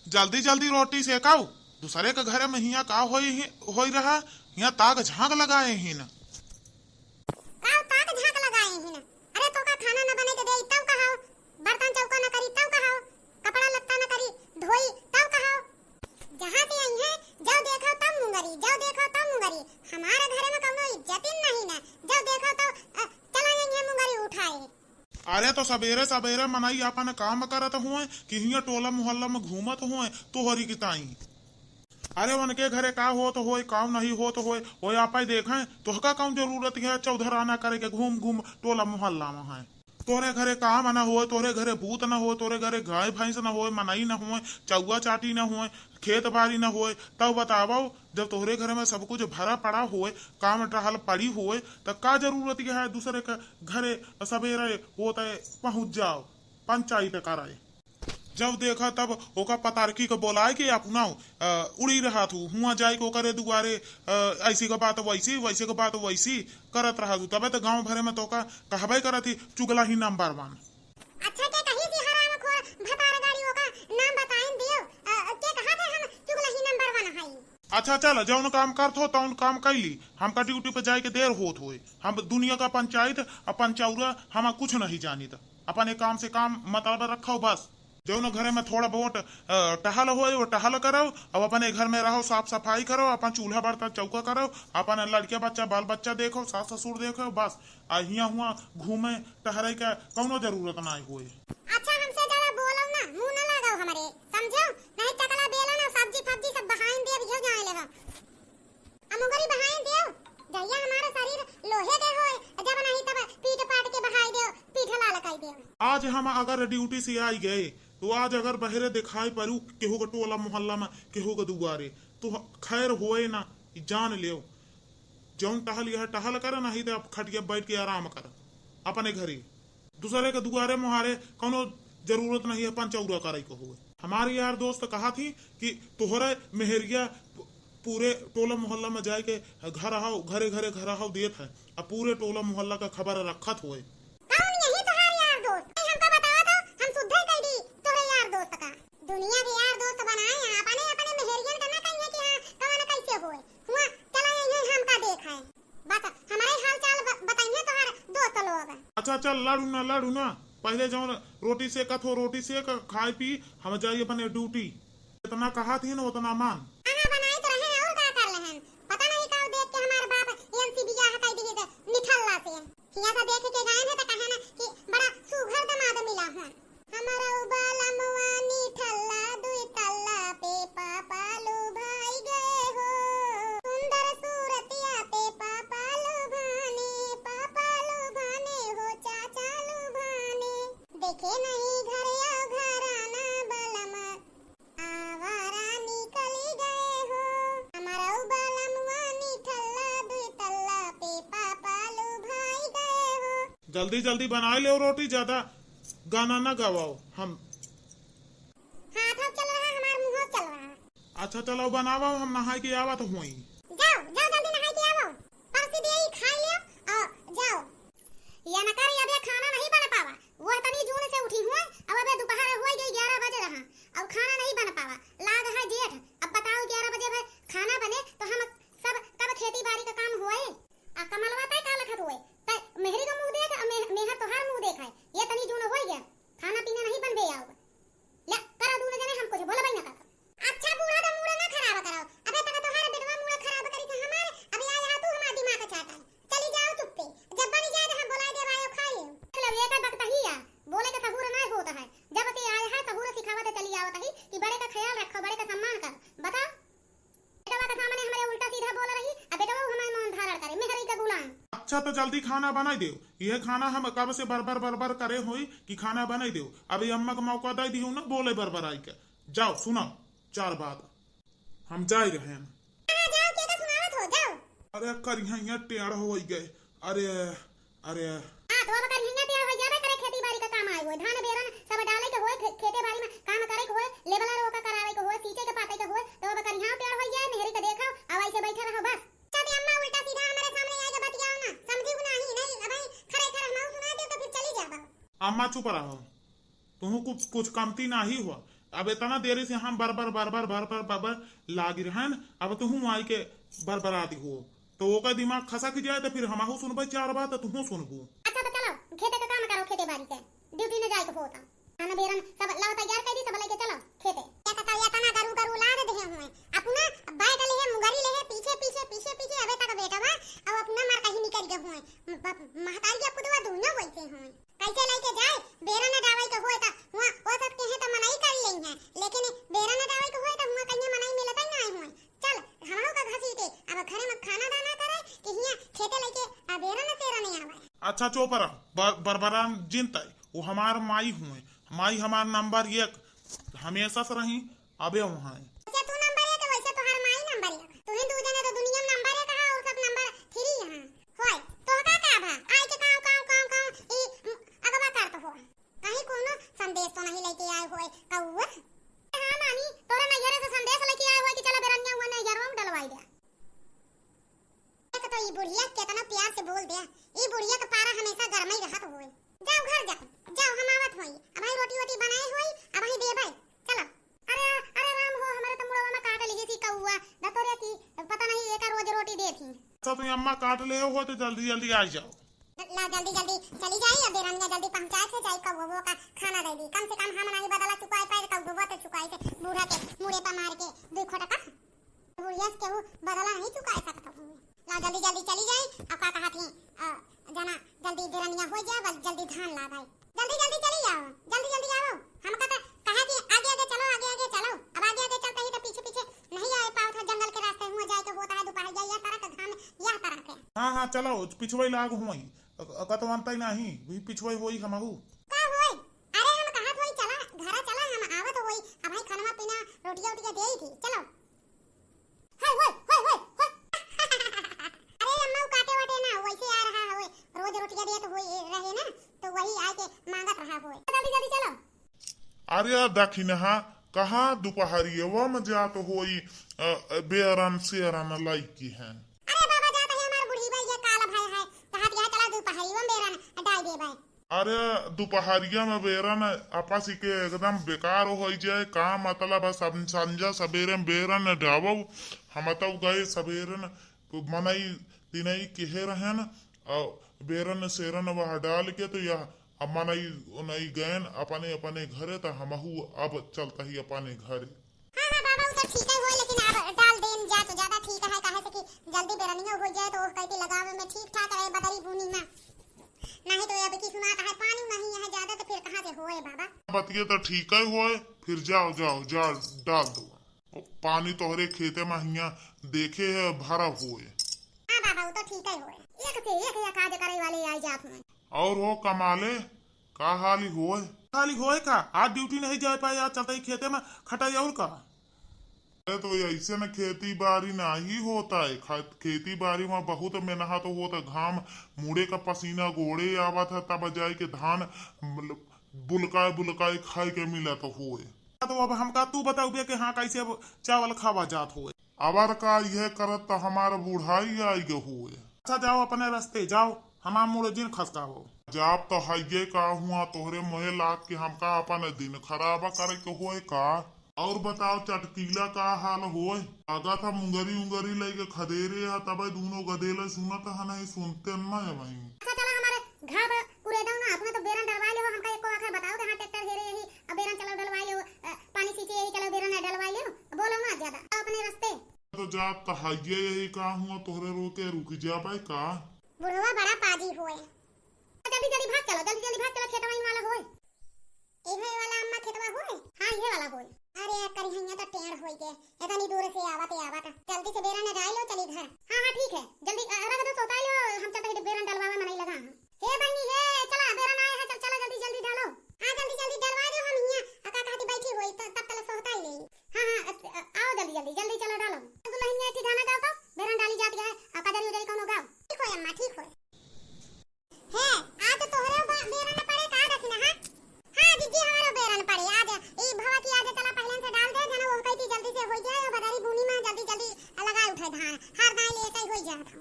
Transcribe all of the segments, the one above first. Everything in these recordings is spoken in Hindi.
जल्दी जल्दी रोटी सेकाओ। दूसरे के घर में हिया का होई रहा। हिया ताक झांक लगाए ही न। काव ताक झांक लगाए ही न। अरे तो का खाना न बने के दे तब कहाओ, बर्तन चौका न करी तब कहाओ, कपड़ा लत्ता न करी धोई तब कहाओ। जहां से आई है जब देखो तब मुंगरी, जब देखो तब मुंगरी। हमारे घर में कोनो इज्जत नहीं न। जब देखो तो चला जाएंगे मुंगरी उठाए। अरे तो सवेरे सवेरे मनाई अपन काम करत हुए कि हिया टोला मोहल्ला में घूमत हुए तो हरी किताई। अरे उनके घरे का हो तो होए, काम नहीं हो तो होए, वो आप देखें तो का कौन जरूरत है चौधराना करे के घूम घूम टोला मोहल्ला में है। तोरे घरे काम न हो, तोरे घरे भूत न हो, तोरे घरे गाय भैंस न हो, मनाई न हो, चौआ चाटी न हो, खेत बाड़ी न हो, तब बताओ जब तोहरे घर में सब कुछ भरा पड़ा होए, काम टहल पड़ी होए, तो का जरूरत है दूसरे के घरे सवेरे होते पहुंच जाओ पंचायत कराए। जब देखा तब ओका पतारकी को बोलाए कि अपना उड़ी रहा तू हुआ जाए को करे दुआरे ऐसी का बात वैसी, वैसे का बात वैसी करत रहा तू। तबे तो गांव भरे में तो का कहबे करती चुगला ही नंबर 1। अच्छा के कहीं थी हरामखोर भतार गाड़ियों का नाम बताएं दियो के कहा थे हम चुगला ही नंबर 1 हई। अच्छा चल जौन काम करत हो तौन काम कैली। हमका ड्यूटी पे जाए के देर होत होए। हम दुनिया का पंचायत अपन चौरा हम कुछ नहीं जानी। अपने काम से काम मतलब रखो बस। जौन घर में थोड़ा बहुत टहल हो वो टहल करो। अब अपने घर में रहो, साफ सफाई करो, अपन चूल्हा बर्तन चौका करो, अपन लड़के बच्चा बाल बच्चा देखो, सास ससुर देखो बस। हिया हुआ घूमे टहरे का कौनो जरूरत ना हुए। अच्छा हमसे ज्यादा बोलो ना, मुंह न लगाओ हमारे, समझो? नहीं चकला बेला ना सब्जी फब्जी सब बहाइन दे हो जाए लेगा। अमुगरी बहाइन दे जइया हमारा शरीर लोहे के होए, जब नहीं तब पीट पाट के बहाई दे, पीठ लाल कर दे। आज हम अगर ड्यूटी से आई गए तो आज अगर बहरे दिखाई पड़ू केहू के टोला मोहल्ला में केहू के दुआरे तो खैर होए ना जान लियो। जौन टहल यह टहल कर, नहीं तो खटिया बैठ के आराम कर अपने घरे। दूसरे के दुआरे मुहारे कोनो जरूरत नहीं है अपन चौरा करे को हुए। हमारी यार दोस्त कहा थी कि तोहरे मेहरिया पूरे टोला मोहल्ला में जाए के घर आओ, घरे घरे घर आओ देत है। अब पूरे टोला मोहल्ला का खबर रखत हुए। दुनिया के यार दोस्त बनाए हैं अपने अपने मेहरियन का ना कहिए कि हां कौन कैसे होए हुआ चला ये हमका देखा है। बस हमारे हाल चाल बताइए तो हर दोस्त लोग। अच्छा चल लड़ू ना पहले जो रोटी से कथो रोटी से खाए पी हम जाइए अपने ड्यूटी। इतना कहा थी ना उतना मान। हां बनाए तो रहे और का कर रहे हैं पता नहीं का देख के हमारे बाप एमसी बियाह कह दिए निठल्ला से हिया सा देख के गए हैं तो कहे ना कि बड़ा सुघर दमाद मिला है। हमारा उबाला मुआनी ठल्ला दुई तल्ला पे पापा लो भाई गए हो, सुंदर सूरतिया पे पापा लो भाने हो चाचा लो भाने। देखे नहीं घर आओ घराना बलमा आवारा निकली गए हो। हमारा उबाला मुआनी ठल्ला दुई तल्ला पे पापा लो भाई गए हो। जल्दी जल्दी बना ले रोटी, ज्यादा गाना ना गवाओ। हम हाथ चल रहा हमारा मुंह चल रहा। अच्छा चलो बनावा, हम नहाई के आवत हुई। जाओ जाओ जल्दी नहाई के आओ, परसी दे खा लियो और जाओ। या न कर अबे खाना नहीं बना पावा, वो तनी जून से उठी हुआ अब अबे दोपहर हो गई 11 बजे रहा और खाना नहीं बना पावा। लाग है जेठ, अब बताओ 11 बजे भाई खाना बने तो हम सब कब खेती बाड़ी का काम होए। आ कमलवा तय का लखत होए त मेहरी का मुंह देख मेहर तोहार मुंह देखा है। ये तनी जून हो गया खाना पीना नहीं बनबे आओ ले करा दूने जने हम कुछ बोलबे ना कर। अच्छा बूढ़ा का मूड ना खराब कराओ, अबे तक तोहार बेटवा मूड खराब करी थे हमारे। अबे आ जा तू हमार दिमाग का चाटा चली जाओ चुप्पे, जब बनी जाए तो हम बुलाए दे आयो खा ले। मतलब ये का बकता ही है बोले का सहूर नहीं होता है। जब से आया है सहूर सिखावत चली आवत है कि बड़े का ख्याल रखो, बड़े का सम्मान कर। बताओ बेटवा का सामने हमारे उल्टा सीधा बोल रही, अब बेटवा हमारे मौन धारण करे मेहरी का गुलाम। अच्छा तो जल्दी खाना बनाई दो। यह खाना हम कब से बरबर करे हुई कि खाना बनाई दो। अभी अम्मा को मौका दे दी ना बोले बरबर आई के। जाओ सुनो 4 बात हम जा रहे हैं। जाओ के तो सुनावत हो जाओ। अरे करिया टेढ़ हो गए। अरे अरे हां तो अब करिया टेढ़ हो जाबे करे खेती बाड़ी का काम आए हो, धान बेरन सब डाले के होए, खेते बाड़ी में काम करे के होए, लेबला रोका करावे के होए, सींचे के पाते के होए, तो अब करिया टेढ़ हो जाए मेहरी का देखो अब ऐसे बैठे रहो बस। तब अम्मा उल्टा सीधा हमारे सामने आके बतियाओ ना, समझी नहीं अबे खड़े खड़े हम सुना दे तो फिर चली जाबा। अम्मा चुप रहो, तुम कुछ कमती ना ही हुआ। अब इतना देरी से हम बरबर लागी रहन, अब तुम आई के बरबराती हो तो ओका दिमाग खसक जाए तो फिर हमहू सुनबे 4 बात तो तुम सुनबू। अच्छा तो चलो खेते का काम करो, खेते बाड़ी के ड्यूटी में जाए तो होता खाना बेरन सब लाओ तैयार कर दी, सब लेके चलो खेते। क्या कहता या तना करू करू ला दे हुए अपना बैठ ले है मुगरी ले है पीछे पीछे पीछे पीछे अबे तक बेटा बा अब अपना मार कहीं निकल गए हुए महतारी पुतवा दोनों वैसे हुए कैसे लेके जाए बेरन न डावई तो होए ता हुआ हो सकते हैं तो मनाई कर लें हैं, लेकिन बेरन न डावई तो होए ता हुआ कहीं मनाई मिलता ही नहीं हुए। चल हमहु का घसीटे अब घरे में खाना दाना करे कि हिया खेते लेके आ बेरन सेरा नहीं आवे। अच्छा चोपरा बरबरान जिनता वो हमार माई हुए, माई हमार नंबर 1 हमेशा से रही अबे वहाँ अच्छा तू नंबर 1 वैसे तो हर माई नंबर 1 तू हिंदू जने तो दुनिया में नंबर 1 कहा और सब नंबर 3 यहां होय तो का भा आई के काम ई अगवा कर तो हो कहीं कोनो संदेश तो नहीं लेके आए होए कौवा। हां नानी तोरे नैयरे से संदेश लेके आए होए कि चला बेरनिया हुआ नैयरवा में डलवाई दे। एक तो ई बुढ़िया कितना प्यार से बोल दे, ई बुढ़िया का पारा हमेशा गर्म ही रहत होए। जाओ घर जाओ हम आवत होई अब भाई रोटी वोटी बनाए होई अब भाई दे भाई चलो। अरे अरे राम हो हमारे तो मुड़वा में काट ली थी कौवा दतोरे की पता नहीं एक रोज रोटी दे थी। अच्छा तो अम्मा काट ले हो तो जल्दी जल्दी आ जाओ। ला जल्दी जल्दी चली जाई अब बेरनिया जल्दी पहुंचाए से जाई कौवा का खाना दे दी, कम से कम हम नहीं बदला चुकाए पाए कौवा तो चुकाए से बूढ़ा के मुड़े पर मार के 2 टका बुढ़िया के वो बदला नहीं चुकाए सकता हूं। ला जल्दी जल्दी चली जाई अब का कहा थी जना जल्दी बेरनिया हो जाए बस जल्दी धान ला भाई जल्दी जल्दी चली जाओ जल्दी जल्दी आओ। हम कहते कहा कि आगे आगे चलो अब आगे आगे चलते ही तो पीछे पीछे नहीं आए पाओ था जंगल के रास्ते हुआ जाए तो होता है दोपहर जाइए तरह का घाम यह तरह के। हाँ हाँ चलो पिछवाई लाग हुई कतवंता ही नहीं भी पिछवाई होई हमहू का होई। अरे हम कहा होई चला घरा चला हम आवत होई अब भाई खाना पीना रोटियां उटियां दे ही थी चलो। हाय होय होय होय अरे अम्मा काटे वाटे ना वैसे आ रहा होए रोज रोटियां दे तो होई रहे ना तो वही आके मांगत रहा होए जल्दी जल्दी चलो। अरे दखिनहा कहा दोपहरिया में जात होई बेरन सेरन लाइक की है। अरे बाबा जाता है हमार बुढ़ी भाई ये काला भाई है कहा दिया चला दोपहरिया में बेरन डाल दे भाई। अरे दोपहरिया में बेरन आपस के एकदम बेकार हो जाए का मतलब संजा सवेरे बेरन डाबो हम तो गए सवेरन मनई दिनई केहे रहन और बेरन सेरन वह डाल के तो यह अब मनई उनई गए अपने अपने घरे तो हमहू अब चलता ही अपने घरे। हां हां बाबा वो तो ठीक है होए लेकिन अब डाल देन जा तो ज्यादा ठीक है काहे से कि जल्दी बेरनिया हो जाए तो कहती लगावे में ठीक ठाक रहे बदरी बुनी में नहीं तो अब की सुनाता है पानी नहीं है ज्यादा तो फिर कहां से होए बाबा। बतिए तो ठीक है होए फिर जाओ जाओ जा डाल दो पानी तोहरे खेते में हिया देखे है भरा हुए। हां बाबा वो तो ठीक है होए एक से एक या काज करे वाले आई जात हैं। और हो कमाले का हाली होए का आज ड्यूटी नहीं जा पाए आज चलते ही खेते में खटाई और का। अरे तो ऐसे न खेती बाड़ी नहीं होता है, खेती बाड़ी में बहुत मेहनत तो होता घाम मुड़े का पसीना गोड़े आवत है तब जाए के धान बुलकाए खाए के मिला तो हुए। तो अब हमका तू बताओ बे कि हाँ कैसे चावल खावा जात हुए अबर का यह करत तो हमारा बुढ़ाई आई गे हुए। अच्छा जाओ अपने रास्ते जाओ हमार मुड़े दिन खसका हो जाप तो हाइये का हुआ तोहरे मोहे लाग के हमका अपन दिन खराब करे के होए का। और बताओ चटकीला का हाल होए आगा था मुंगरी उंगरी लेके खदेरे है तब दोनों गदेले सुनत है नहीं सुनते ना है भाई। अच्छा चलो हमारे घाव पूरे दऊंगा अपना तो बेरन डलवा लो हमका एको आखिर बताओ हां ट्रैक्टर हेरे यही अब बेरन चलो डलवा लो पानी सींचे यही चलो बेरन डलवा लो बोलो ना ज्यादा अपने रास्ते तो जाप तो हाइये यही का हुआ तोहरे रोके रुक जा भाई का बुढ़वा बड़ा पाजी होए जल्दी जल्दी भाग चलो खेतवा वाला होए ए वाला अम्मा खेतवा होए हां ये वाला होए। अरे करी हइया तो टेढ़ होई के इतनी दूर से आवत जल्दी से बेरन डाल लो चली घर। हां हां ठीक है जल्दी रख दो सोता लो हम चलते हैं बेरन डलवावे में नहीं लगा हे बहनी हे चला बेरन आए है चल जल्दी जल्दी डालो। हां जल्दी जल्दी डलवा दो हम हिया का कहती बैठी होई तो तब तक सोता ही नहीं। हां हां आओ जल्दी चलो डालो दुल्हनिया की गाना गाओ तो बेरन डाली जाती है कदरी उदरी कोनो गाओ ठीक होए अम्मा ठीक होए है आज तोहरे बेरन पड़े का रखना हां हां दीदी हमारा बेरन पड़े आज ई भवा की आज चला पहले से डाल दे जना वो कहती जल्दी से हो जाए बदारी बुनी में जल्दी लगा उठे धान हर दाई ले के हो जाए।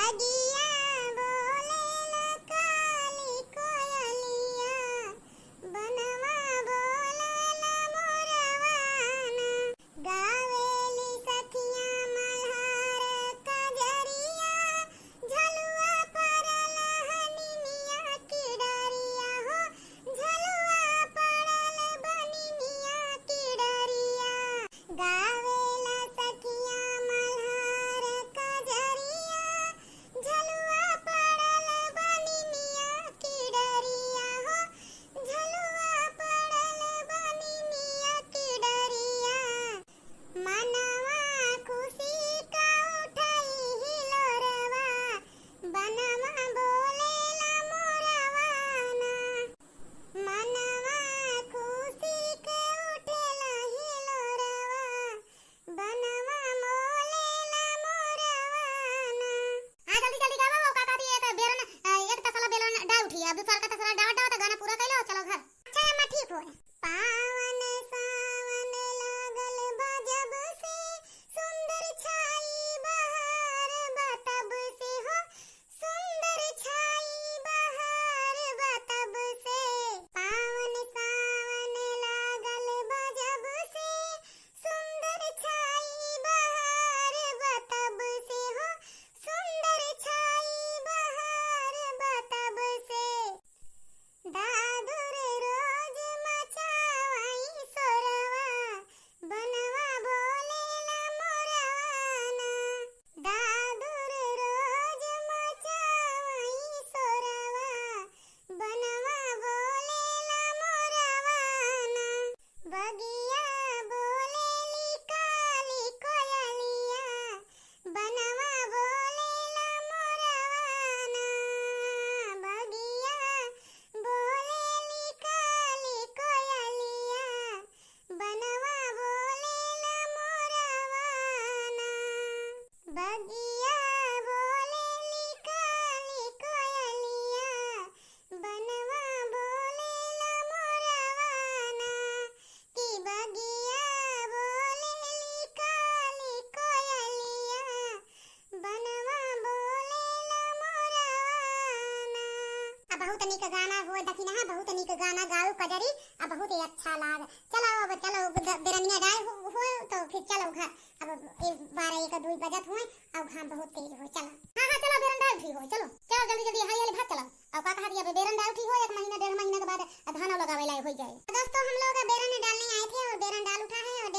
बगिया बोलेला काली कोयलिया बनवा बोलेला मोरवाना गावेली सखिया मल्हार कजरिया झलुआ परल हनिनिया की डरिया हो झलुआ परल बनिनिया की डरिया गावेला सखिया मल्हार कजरिया झलुआ परल बनिनिया की डरिया हो झलुआ परल बनिनिया की डरिया मनवा खुशी का उठाई हिलोरवा बनवा बोलेला मोरवाना मनवा खुशी के उठेला हिलोरवा बनवा बोलेला मोरवाना जल्दी जल्दी गावा वो काका दी एक बेरन एक तसला बेलन डा उठी अब दूसरा का तसला डावा डावा तो गाना पूरा कैलो चलो घर अच्छा अम्मा ठीक हो पावन सावन लागल बजब से सुंदर छाई बहार बतब से हो सुंदर छाई बहार बतब से पावन सावन लागल बजब से सुंदर छाई बहार बतब से हो सुंदर छाई बहार बतब से दादुर रोज मचावाई सोरवा बनवा बोलेला मोरवाना दादुर रोज मचावाई सोरवा बनवा बोलेला मोरवाना बगिया बोलेली काली कोयलिया बनवा बोलेला मोरवाना बगिया बोलेली काली कोयलिया बनवा बोलेला मोरवाना बगिया बोलेली काली कोयलिया बनवा बोलेला मोरवाना की बगिया बोलेली काली कोयलिया बनवा बोलेला मोरवाना बहुत नीक गाना हो दखिना है बहुत नीक गाना गाओ कजरी बहुत ही अच्छा लाग चलो अब चलो बेरनिया गाय हो तो फिर चलो घर अब 12-1-2 बजत हुए अब घाम बहुत तेज हो चलो हां हां चलो बेरन डाल ठीक हो चलो चलो जल्दी जल्दी हाई वाले भाग चलो अब का कहा दिया बेरन डाल ठीक हो 1 महीना 1.5 महीना के बाद धान लगावे ला हो जाए दोस्तों हम लोग बेरन डालने आए थे और बेरन डाल उठा है और